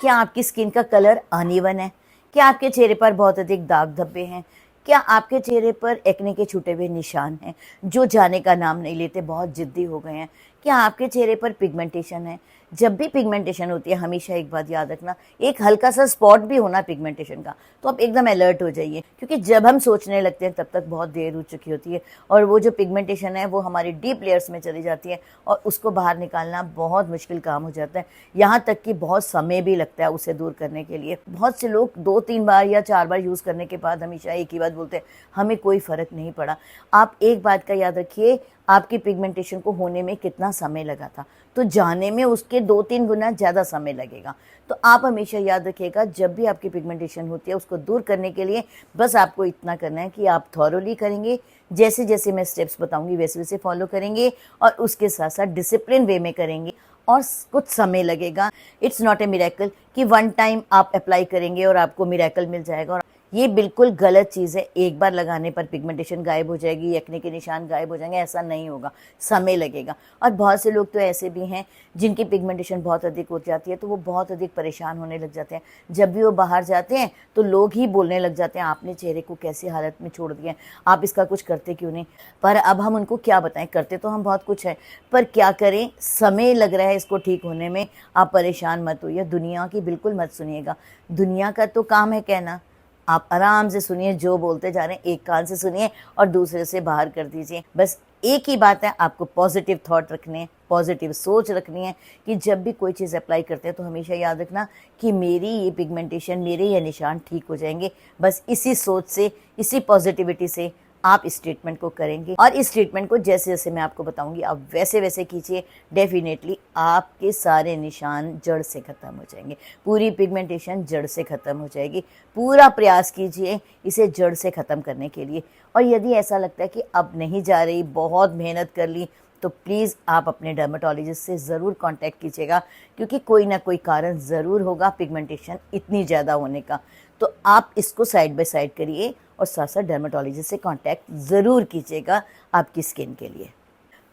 क्या आपकी स्किन का कलर अनइवन है? क्या आपके चेहरे पर बहुत अधिक दाग धब्बे हैं? क्या आपके चेहरे पर एक्ने के छूटे हुए निशान हैं जो जाने का नाम नहीं लेते, बहुत जिद्दी हो गए हैं? क्या आपके चेहरे पर पिगमेंटेशन है? जब भी पिगमेंटेशन होती है हमेशा एक बात याद रखना, एक हल्का सा स्पॉट भी होना पिगमेंटेशन का, तो आप एकदम अलर्ट हो जाइए, क्योंकि जब हम सोचने लगते हैं तब तक बहुत देर हो चुकी होती है और वो जो पिगमेंटेशन है वो हमारी डीप लेयर्स में चली जाती है और उसको बाहर निकालना बहुत मुश्किल काम हो जाता है। यहाँ तक कि बहुत समय भी लगता है उसे दूर करने के लिए। बहुत से लोग 2-3 बार या 4 बार यूज़ करने के बाद हमेशा एक ही बात बोलते हैं, हमें कोई फ़र्क नहीं पड़ा। आप एक बात का याद रखिए, आपकी पिगमेंटेशन को होने में कितना समय लगा था, तो जाने में उसके 2-3 गुना ज़्यादा समय लगेगा। तो आप हमेशा याद रखिएगा, जब भी आपकी पिगमेंटेशन होती है उसको दूर करने के लिए बस आपको इतना करना है कि आप थॉरोली करेंगे, जैसे जैसे मैं स्टेप्स बताऊंगी वैसे वैसे फॉलो करेंगे और उसके साथ साथ डिसिप्लिन वे में करेंगे और कुछ समय लगेगा। इट्स नॉट ए मिरेकल कि वन टाइम आप अप्लाई करेंगे और आपको मिरेकल मिल जाएगा, और ये बिल्कुल गलत चीज़ है। एक बार लगाने पर पिगमेंटेशन गायब हो जाएगी, एक्ने के निशान गायब हो जाएंगे, ऐसा नहीं होगा, समय लगेगा। और बहुत से लोग तो ऐसे भी हैं जिनकी पिगमेंटेशन बहुत अधिक हो जाती है तो वो बहुत अधिक परेशान होने लग जाते हैं। जब भी वो बाहर जाते हैं तो लोग ही बोलने लग जाते हैं, आपने चेहरे को कैसी हालत में छोड़ दिया है, आप इसका कुछ करते क्यों नहीं। पर अब हम उनको क्या बताएं, करते तो हम बहुत कुछ है, पर क्या करें, समय लग रहा है इसको ठीक होने में। आप परेशान मत होइए, दुनिया की बिल्कुल मत सुनिएगा। दुनिया का तो काम है कहना, आप आराम से सुनिए, जो बोलते जा रहे हैं एक कान से सुनिए और दूसरे से बाहर कर दीजिए। बस एक ही बात है, आपको पॉजिटिव थॉट रखने हैं, पॉजिटिव सोच रखनी है कि जब भी कोई चीज़ अप्लाई करते हैं तो हमेशा याद रखना कि मेरी ये पिगमेंटेशन, मेरे ये निशान ठीक हो जाएंगे। बस इसी सोच से, इसी पॉजिटिविटी से आप इस ट्रीटमेंट को करेंगे और इस ट्रीटमेंट को जैसे जैसे मैं आपको बताऊंगी आप वैसे वैसे कीजिए। डेफिनेटली आपके सारे निशान जड़ से ख़त्म हो जाएंगे, पूरी पिगमेंटेशन जड़ से ख़त्म हो जाएगी। पूरा प्रयास कीजिए इसे जड़ से ख़त्म करने के लिए। और यदि ऐसा लगता है कि अब नहीं जा रही, बहुत मेहनत कर ली, तो प्लीज़ आप अपने डर्मेटोलॉजिस्ट से ज़रूर कांटेक्ट कीजिएगा, क्योंकि कोई ना कोई कारण ज़रूर होगा पिगमेंटेशन इतनी ज़्यादा होने का। तो आप इसको साइड बाय साइड करिए और साथ साथ डर्मेटोलॉजिस्ट से कांटेक्ट ज़रूर कीजिएगा आपकी स्किन के लिए।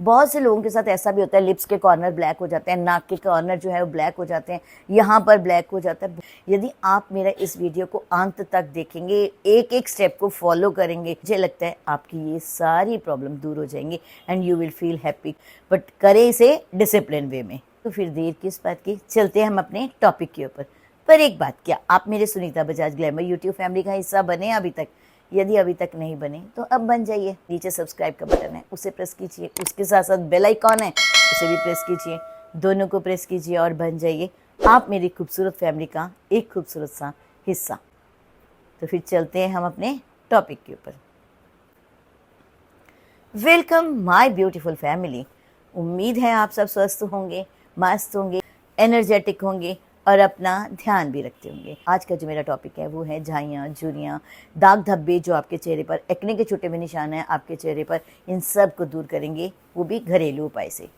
बहुत से लोगों के साथ ऐसा भी होता है, लिप्स के कॉर्नर ब्लैक हो जाते हैं, नाक के कॉर्नर जो है वो ब्लैक हो जाते हैं, यहाँ पर ब्लैक हो जाता है। यदि आप मेरा इस वीडियो को अंत तक देखेंगे, एक एक स्टेप को फॉलो करेंगे, मुझे लगता है आपकी ये सारी प्रॉब्लम दूर हो जाएंगी and you will feel happy. But करें इसे डिसिप्लिन वे में। तो फिर देर किस बात की, चलते हैं हम अपने टॉपिक के ऊपर। पर एक बात, क्या आप मेरे Sunita Bajaj glamour YouTube family का हिस्सा बने अभी तक? यदि अभी तक नहीं बने तो अब बन जाइए। नीचे सब्सक्राइब का बटन है, उसे प्रेस कीजिए, उसके साथ साथ बेल आइकॉन है, उसे भी प्रेस कीजिए। दोनों को प्रेस कीजिए और बन जाइए आप मेरी खूबसूरत फैमिली का एक खूबसूरत सा हिस्सा। तो फिर चलते हैं हम अपने टॉपिक के ऊपर। Welcome my beautiful family. उम्मीद है आप सब स्वस्थ होंगे, मस्त होंगे, एनर्जेटिक होंगे और अपना ध्यान भी रखते होंगे। आज का जो मेरा टॉपिक है वो है झाइयाँ, झुर्रियाँ, दाग धब्बे जो आपके चेहरे पर, एक्ने के छोटे हुए निशान हैं आपके चेहरे पर, इन सब को दूर करेंगे, वो भी घरेलू उपाय से।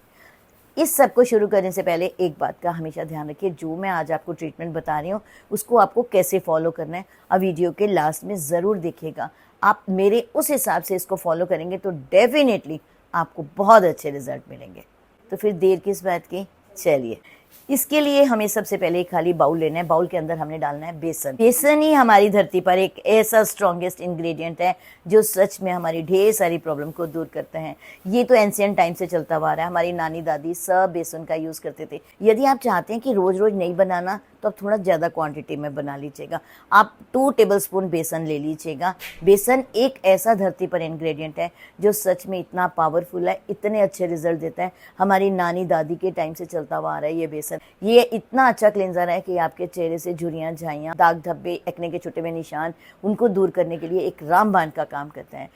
इस सब को शुरू करने से पहले एक बात का हमेशा ध्यान रखिए, जो मैं आज आपको ट्रीटमेंट बता रही हूँ उसको आपको कैसे फॉलो करना है, अब वीडियो के लास्ट में ज़रूर देखिएगा। आप मेरे उस हिसाब से इसको फॉलो करेंगे तो डेफिनेटली आपको बहुत अच्छे रिजल्ट मिलेंगे। तो फिर देर किस बात की, चलिए। इसके लिए हमें सबसे पहले एक खाली बाउल लेना है। बाउल के अंदर हमने डालना है बेसन। बेसन ही हमारी धरती पर एक ऐसा स्ट्रॉन्गेस्ट इंग्रेडिएंट है जो सच में हमारी ढेर सारी प्रॉब्लम को दूर करता है। ये तो एंशिएंट टाइम से चलता हुआ आ रहा है, हमारी नानी दादी सब बेसन का यूज़ करते थे। यदि आप चाहते हैं कि रोज़ रोज़ नहीं बनाना तो आप थोड़ा ज़्यादा क्वांटिटी में बना लीजिएगा। आप 2 टेबलस्पून बेसन ले लीजिएगा। बेसन एक ऐसा धरती पर इंग्रेडिएंट है जो सच में इतना पावरफुल है, इतने अच्छे रिजल्ट देता है। हमारी नानी दादी के टाइम से चलता हुआ आ रहा है ये बेसन। ये इतना अच्छा क्लेंजर है कि आपके चेहरे से झुर्रियाँ, झाइयाँ, दाग धब्बे, एक्ने के छोटे हुए निशान, उनको दूर करने के लिए एक रामबाण का काम करता है।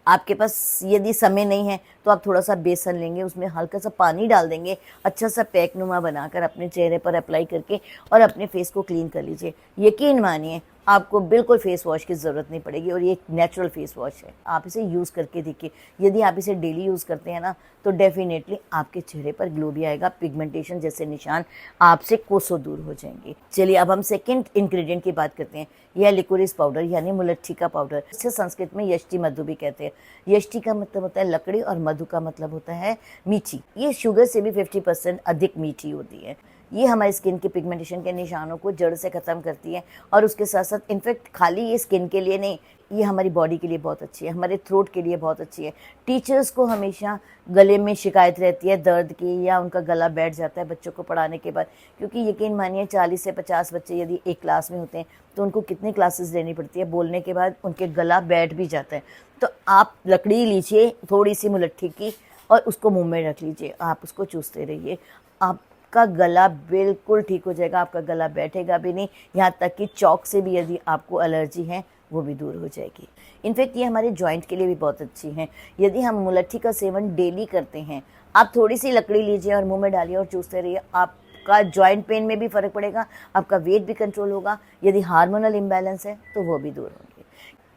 आपके पास यदि समय नहीं है तो आप थोड़ा सा बेसन लेंगे, उसमें हल्का सा पानी डाल देंगे, अच्छा सा पैक नुमा बनाकर अपने चेहरे पर अप्लाई करके और अपने फेस को क्लीन कर लीजिए। यकीन मानिए आपको बिल्कुल फेस वॉश की ज़रूरत नहीं पड़ेगी और ये एक नेचुरल फेस वॉश है। आप इसे यूज़ करके देखिए, यदि आप इसे डेली यूज़ करते हैं ना तो डेफिनेटली आपके चेहरे पर ग्लो भी आएगा, पिगमेंटेशन जैसे निशान आपसे कोसों दूर हो जाएंगे। चलिए अब हम सेकेंड इंग्रेडिएंट की बात करते हैं। यह लिकोरिस पाउडर यानी मुलट्ठी का पाउडर, इसे संस्कृत में यष्टि मधु भी कहते हैं। यष्टि का मतलब होता है लकड़ी और मधु का मतलब होता है मीठी। ये शुगर से भी 50% अधिक मीठी होती है। ये हमारी स्किन के पिगमेंटेशन के निशानों को जड़ से ख़त्म करती है। और उसके साथ साथ इनफैक्ट खाली ये स्किन के लिए नहीं, ये हमारी बॉडी के लिए बहुत अच्छी है, हमारे थ्रोट के लिए बहुत अच्छी है। टीचर्स को हमेशा गले में शिकायत रहती है दर्द की, या उनका गला बैठ जाता है बच्चों को पढ़ाने के बाद, क्योंकि यकीन मानिए 40 से 50 बच्चे यदि एक क्लास में होते हैं तो उनको कितनी क्लासेस लेनी पड़ती है, बोलने के बाद उनके गला बैठ भी जाता है। तो आप लकड़ी लीजिए थोड़ी सी मुलट्ठी की और उसको मुंह में रख लीजिए, आप उसको चूसते रहिए, आपका गला बिल्कुल ठीक हो जाएगा, आपका गला बैठेगा भी नहीं, यहाँ तक कि चौक से भी यदि आपको एलर्जी है वो भी दूर हो जाएगी। इनफैक्ट ये हमारे जॉइंट के लिए भी बहुत अच्छी हैं। यदि हम मुलट्ठी का सेवन डेली करते हैं, आप थोड़ी सी लकड़ी लीजिए और मुंह में डालिए और चूसते रहिए, आपका जॉइंट पेन में भी फ़र्क पड़ेगा, आपका वेट भी कंट्रोल होगा। यदि हार्मोनल इम्बैलेंस है तो वो भी दूर होंगे।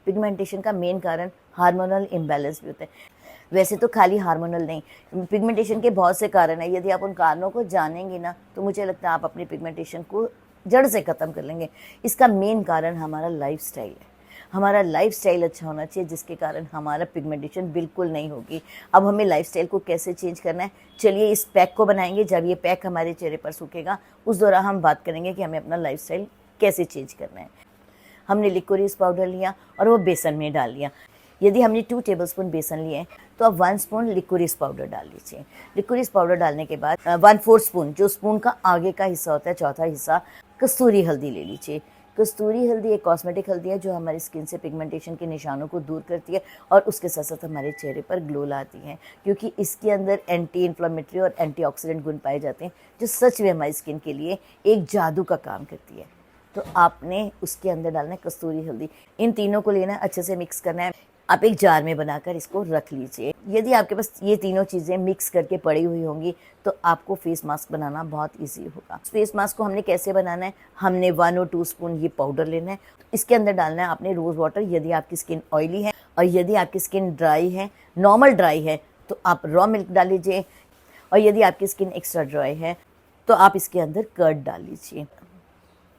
पिगमेंटेशन का मेन कारण हार्मोनल इम्बैलेंस भी होता है। वैसे तो खाली हार्मोनल नहीं, पिगमेंटेशन के बहुत से कारण हैं। यदि आप उन कारणों को जानेंगे ना तो मुझे लगता है आप अपनी पिगमेंटेशन को जड़ से ख़त्म कर लेंगे। इसका मेन कारण हमारा लाइफस्टाइल है। हमारा लाइफस्टाइल अच्छा होना चाहिए, जिसके कारण हमारा पिगमेंटेशन बिल्कुल नहीं होगी। अब हमें लाइफस्टाइल को कैसे चेंज करना है, चलिए इस पैक को बनाएंगे। जब ये पैक हमारे चेहरे पर सूखेगा उस दौरान हम बात करेंगे कि हमें अपना लाइफस्टाइल कैसे चेंज करना है। हमने लिकोरिस पाउडर लिया और वो बेसन में डाल लिया। यदि हमने 2 टेबलस्पून बेसन लिए हैं तो आप 1 स्पून लिकोरिस पाउडर डाल लीजिए। लिकोरिस पाउडर डालने के बाद 1/4 स्पून, जो स्पून का आगे का हिस्सा होता है, चौथा हिस्सा, कस्तूरी हल्दी ले लीजिए। कस्तूरी हल्दी एक कॉस्मेटिक हल्दी है जो हमारी स्किन से पिगमेंटेशन के निशानों को दूर करती है और उसके साथ साथ हमारे चेहरे पर ग्लो लाती है, क्योंकि इसके अंदर एंटी इन्फ्लेमेटरी और एंटीऑक्सीडेंट गुण पाए जाते हैं जो सच में हमारी स्किन के लिए एक जादू का काम करती है। तो आपने उसके अंदर डालना है कस्तूरी हल्दी। इन तीनों को लेना है, अच्छे से मिक्स करना है। आप एक जार में बनाकर इसको रख लीजिए। यदि आपके पास ये तीनों चीज़ें मिक्स करके पड़ी हुई होंगी तो आपको फेस मास्क बनाना बहुत इजी होगा। फेस मास्क को हमने कैसे बनाना है, हमने 1 और 2 स्पून ये पाउडर लेना है। इसके अंदर डालना है आपने रोज़ वाटर, यदि आपकी स्किन ऑयली है, और यदि आपकी स्किन ड्राई है, नॉर्मल ड्राई है, तो आप रॉ मिल्क डाल लीजिए, और यदि आपकी स्किन एक्स्ट्रा ड्राई है तो आप इसके अंदर कर्ड डाल लीजिए।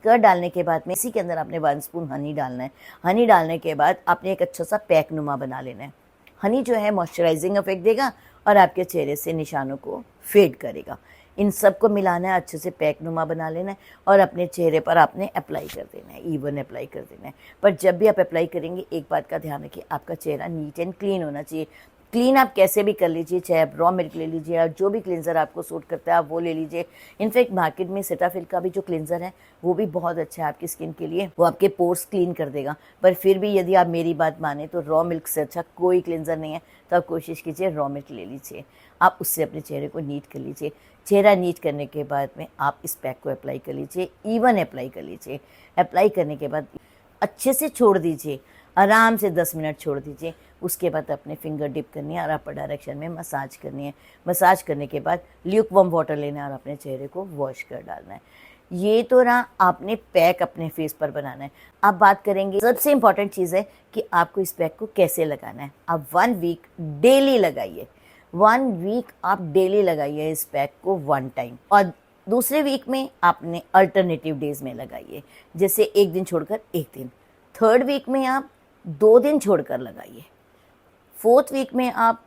कर्ड डालने के बाद में इसी के अंदर आपने 1 स्पून हनी डालना है। हनी डालने के बाद आपने एक अच्छा सा पैक नुमा बना लेना है। हनी जो है मॉइस्चराइजिंग इफेक्ट देगा और आपके चेहरे से निशानों को फेड करेगा। इन सब को मिलाना है, अच्छे से पैक नुमा बना लेना है और अपने चेहरे पर आपने अप्लाई कर देना है, इवन अप्लाई कर देना है। पर जब भी आप अप्लाई करेंगे एक बात का ध्यान रखिए, आपका चेहरा नीट एंड क्लीन होना चाहिए। क्लीन आप कैसे भी कर लीजिए, चाहे आप रॉ मिल्क ले लीजिए या जो भी क्लिनज़र आपको सूट करता है आप वो ले लीजिए। इनफैक्ट मार्केट में सेटाफिल का भी जो क्लिनज़र है वो भी बहुत अच्छा है आपकी स्किन के लिए, वो आपके पोर्स क्लीन कर देगा। पर फिर भी यदि आप मेरी बात माने तो रॉ मिल्क से अच्छा कोई क्लिनज़र नहीं है, तो आप कोशिश कीजिए रॉ मिल्क ले लीजिए। आप उससे अपने चेहरे को नीट कर लीजिए। चेहरा नीट करने के बाद में आप इस पैक को अप्लाई कर लीजिए, इवन अप्लाई कर लीजिए। अप्लाई करने के बाद अच्छे से छोड़ दीजिए, आराम से 10 मिनट छोड़ दीजिए। उसके बाद अपने फिंगर डिप करनी है और अपर डायरेक्शन में मसाज करनी है। मसाज करने के बाद ल्यूक वार्म वाटर लेना है और अपने चेहरे को वॉश कर डालना है। ये तो रहा आपने पैक अपने फेस पर बनाना है। अब बात करेंगे, सबसे इम्पॉर्टेंट चीज़ है कि आपको इस पैक को कैसे लगाना है। आप 1 वीक डेली लगाइए। 1 वीक आप डेली लगाइए इस पैक को 1 टाइम, और दूसरे वीक में आपने अल्टरनेटिव डेज में लगाइए, जैसे एक दिन छोड़कर एक दिन। 3rd वीक में आप 2 दिन छोड़कर लगाइए। 4th वीक में आप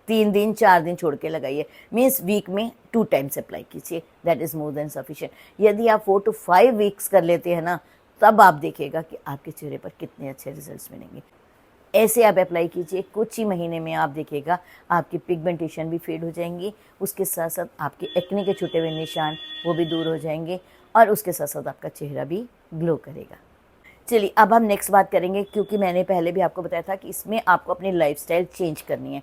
3 दिन 4 दिन छोड़ के लगाइए। मीन्स वीक में 2 टाइम्स अप्लाई कीजिए, that is more than sufficient. यदि आप 4 to 5 वीक्स कर लेते हैं ना, तब आप देखिएगा कि आपके चेहरे पर कितने अच्छे रिजल्ट्स मिलेंगे। ऐसे आप अप्लाई कीजिए, कुछ ही महीने में आप देखिएगा आपकी पिगमेंटेशन भी फेड हो जाएंगी, उसके साथ साथ आपके एक्ने के छूटे हुए निशान वो भी दूर हो जाएंगे, और उसके साथ साथ आपका चेहरा भी ग्लो करेगा। चलिए अब हम नेक्स्ट बात करेंगे, क्योंकि मैंने पहले भी आपको बताया था कि इसमें आपको अपनी लाइफस्टाइल चेंज करनी है।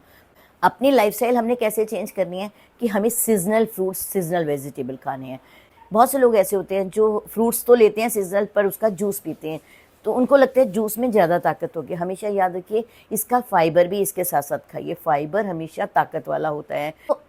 अपनी लाइफस्टाइल हमने कैसे चेंज करनी है कि हमें सीजनल फ्रूट्स, सीजनल वेजिटेबल खाने हैं। बहुत से लोग ऐसे होते हैं जो फ्रूट्स तो लेते हैं सीजनल, पर उसका जूस पीते हैं, तो उनको लगता है जूस में ज़्यादा ताकत होगी। हमेशा याद रखिए इसका फाइबर भी इसके साथ साथ खाइए, फाइबर हमेशा ताकत वाला होता है। तो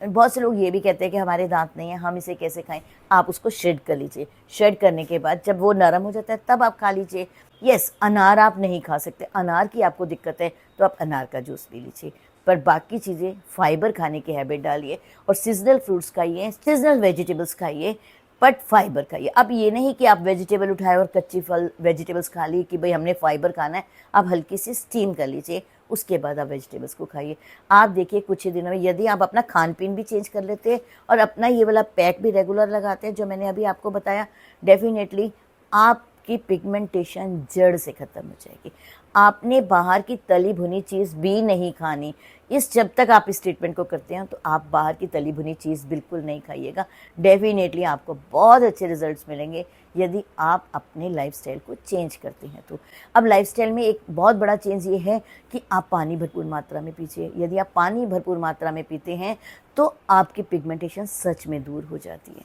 बहुत से लोग ये भी कहते हैं कि हमारे दांत नहीं है, हम इसे कैसे खाएं। आप उसको श्रेड कर लीजिए। श्रेड करने के बाद जब वो नरम हो जाता है तब आप खा लीजिए। यस, अनार आप नहीं खा सकते, अनार की आपको दिक्कत है तो आप अनार का जूस पी लीजिए, पर बाकी चीज़ें फाइबर खाने की हैबिट डालिए और सीजनल फ्रूट्स खाइए, सीजनल वेजिटेबल्स खाइए, बट फाइबर खाइए। अब ये नहीं कि आप वेजिटेबल उठाए और कच्ची फल वेजिटेबल्स खा ली कि भाई हमने फाइबर खाना है। आप हल्की सी स्टीम कर लीजिए, उसके बाद आप वेजिटेबल्स को खाइए। आप देखिए कुछ ही दिनों में यदि आप अपना खान पीन भी चेंज कर लेते हैं और अपना ये वाला पैक भी रेगुलर लगाते हैं जो मैंने अभी आपको बताया, डेफिनेटली आपकी पिगमेंटेशन जड़ से ख़त्म हो जाएगी। आपने बाहर की तली भुनी चीज़ भी नहीं खानी। जब तक आप इस ट्रीटमेंट को करते हैं तो आप बाहर की तली भुनी चीज़ बिल्कुल नहीं खाइएगा। डेफिनेटली आपको बहुत अच्छे रिजल्ट्स मिलेंगे यदि आप अपने लाइफस्टाइल को चेंज करते हैं तो। अब लाइफस्टाइल में एक बहुत बड़ा चेंज ये है कि आप पानी भरपूर मात्रा में पीजिए। यदि आप पानी भरपूर मात्रा में पीते हैं तो आपकी पिगमेंटेशन सच में दूर हो जाती है।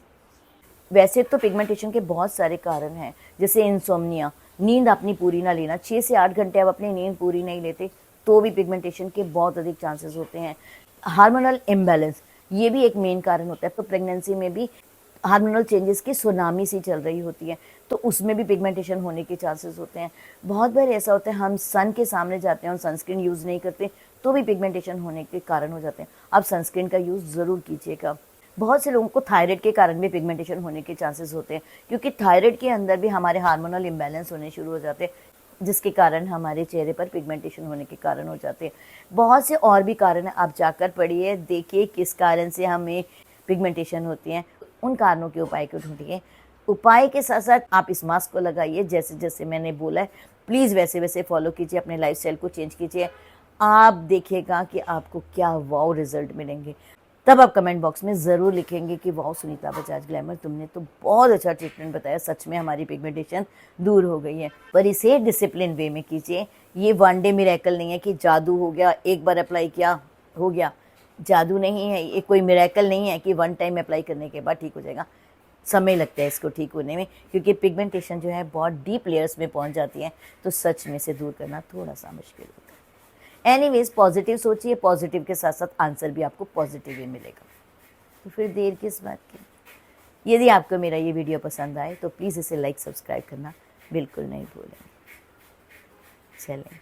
वैसे तो पिगमेंटेशन के बहुत सारे कारण हैं, जैसे इंसोम्निया, नींद अपनी पूरी ना लेना। 6 से 8 घंटे आप अपनी नींद पूरी नहीं लेते तो भी पिगमेंटेशन के बहुत अधिक चांसेस होते हैं। हार्मोनल इम्बैलेंस, ये भी एक मेन कारण होता है। तो प्रेगनेंसी में भी हार्मोनल चेंजेस की सुनामी सी चल रही होती है तो उसमें भी पिगमेंटेशन होने के चांसेस होते हैं। बहुत बार ऐसा होता है हम सन के सामने जाते हैं और सनस्क्रीन यूज़ नहीं करते तो भी पिगमेंटेशन होने के कारण हो जाते हैं। आप सनस्क्रीन का यूज़ ज़रूर कीजिएगा। बहुत से लोगों को थायराइड के कारण भी पिगमेंटेशन होने के चांसेस होते हैं, क्योंकि थायराइड के अंदर भी हमारे हार्मोनल इम्बैलेंस होने शुरू हो जाते हैं जिसके कारण हमारे चेहरे पर पिगमेंटेशन होने के कारण हो जाते हैं। बहुत से और भी कारण हैं, आप जाकर पढ़िए, देखिए किस कारण से हमें पिगमेंटेशन होती है, उन कारणों के उपाय को ढूंढिए। उपाय के साथ साथ आप इस मास्क को लगाइए जैसे जैसे मैंने बोला है, प्लीज़ वैसे वैसे फॉलो कीजिए, अपने लाइफस्टाइल को चेंज कीजिए। आप देखिएगा कि आपको क्या वाओ रिजल्ट मिलेंगे। तब आप कमेंट बॉक्स में ज़रूर लिखेंगे कि वाओ सुनीता बजाज ग्लैमर, तुमने तो बहुत अच्छा ट्रीटमेंट बताया, सच में हमारी पिगमेंटेशन दूर हो गई है। पर इसे डिसिप्लिन वे में कीजिए। ये वन डे मिरेकल नहीं है कि जादू हो गया, एक बार अप्लाई किया हो गया। जादू नहीं है, ये कोई मिरेकल नहीं है कि वन टाइम अप्लाई करने के बाद ठीक हो जाएगा। समय लगता है इसको ठीक होने में, क्योंकि पिगमेंटेशन जो है बहुत डीप लेयर्स में पहुंच जाती है, तो सच में से दूर करना थोड़ा सा मुश्किल होता है। एनीवेज, पॉजिटिव सोचिए, पॉजिटिव के साथ साथ आंसर भी आपको पॉजिटिव ही मिलेगा। तो फिर देर किस बात की। यदि आपको मेरा ये वीडियो पसंद आए तो प्लीज़ इसे लाइक सब्सक्राइब करना बिल्कुल नहीं भूलें। चलें।